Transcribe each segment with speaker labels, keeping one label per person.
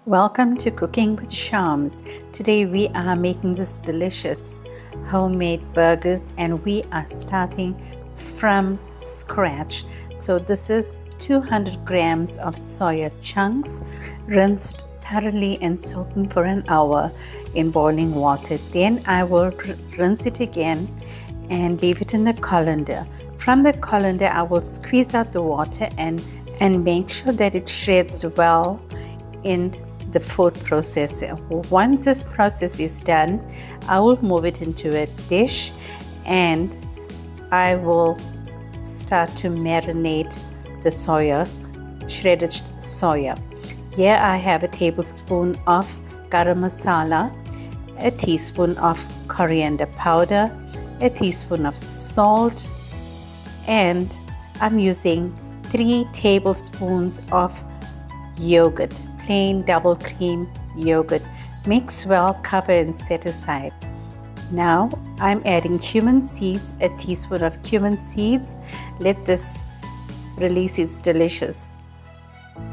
Speaker 1: Welcome to Cooking with Charms. Today we are making this delicious homemade burgers and we are starting from scratch. So this is 200 grams of soya chunks rinsed thoroughly and soaking for an hour in boiling water. Then I will rinse it again and leave it in the colander. From the colander I will squeeze out the water and make sure that it shreds well in the food processor. Once this process is done, I will move it into a dish and I will start to marinate the soya, shredded soya. Here I have a tablespoon of garam masala, a teaspoon of coriander powder, a teaspoon of salt, and I'm using 3 tablespoons of yogurt, plain double cream yogurt. Mix well, cover and set aside. Now I'm adding cumin seeds, a teaspoon of cumin seeds. Let this release its delicious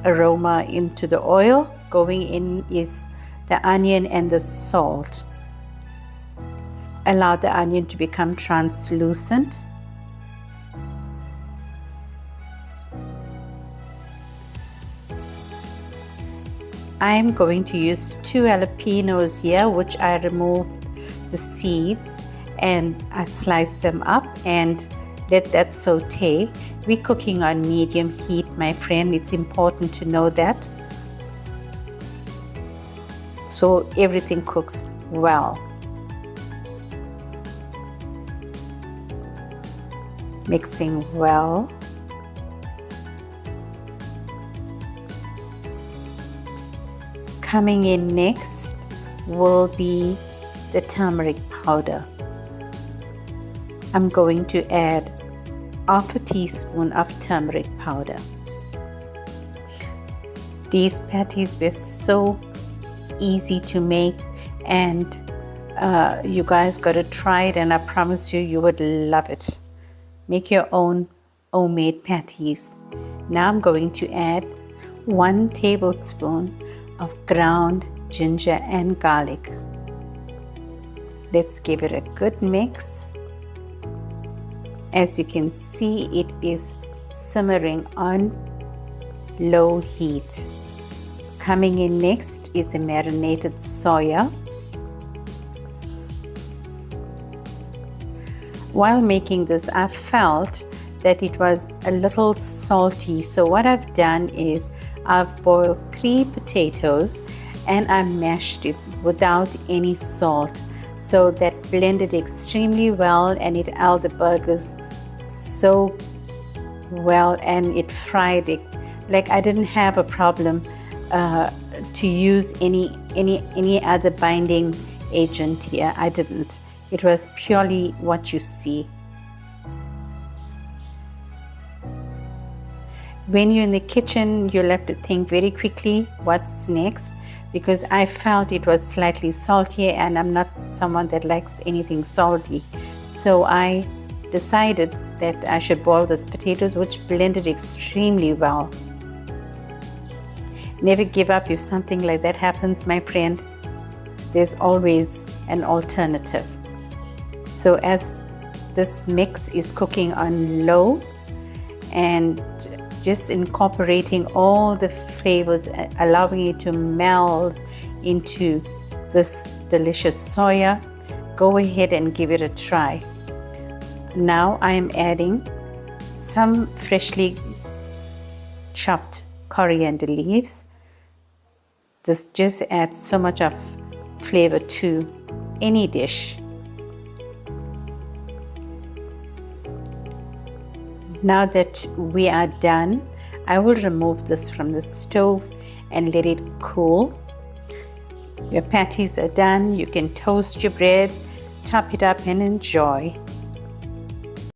Speaker 1: aroma into the oil. Going in is the onion and the salt. Allow the onion to become translucent. I'm going to use 2 jalapenos here, which I removed the seeds and I slice them up and let that saute. We're cooking on medium heat, my friend. It's important to know that, so everything cooks well. Mixing well. Coming in next will be the turmeric powder. I'm going to add half a teaspoon of turmeric powder. These patties were so easy to make and you guys got to try it, and I promise you would love it. Make your own homemade patties. Now I'm going to add 1 tablespoon of ground ginger and garlic. Let's give it a good mix. As you can see, it is simmering on low heat. Coming in next is the marinated soya. While making this, I felt that it was a little salty, so what I've done is I've boiled 3 potatoes and I mashed it without any salt, so that blended extremely well and it held the burgers so well and it fried it. Like, I didn't have a problem to use any other binding agent here. I didn't. It was purely what you see. When you're in the kitchen, you'll have to think very quickly what's next, because I felt it was slightly salty and I'm not someone that likes anything salty. So I decided that I should boil these potatoes, which blended extremely well. Never give up if something like that happens, my friend. There's always an alternative. So as this mix is cooking on low and just incorporating all the flavors, allowing it to meld into this delicious soya, go ahead and give it a try. Now I am adding some freshly chopped coriander leaves. This just adds so much of flavor to any dish. Now that we are done, I will remove this from the stove and let it cool. Your patties are done. You can toast your bread, top it up and enjoy.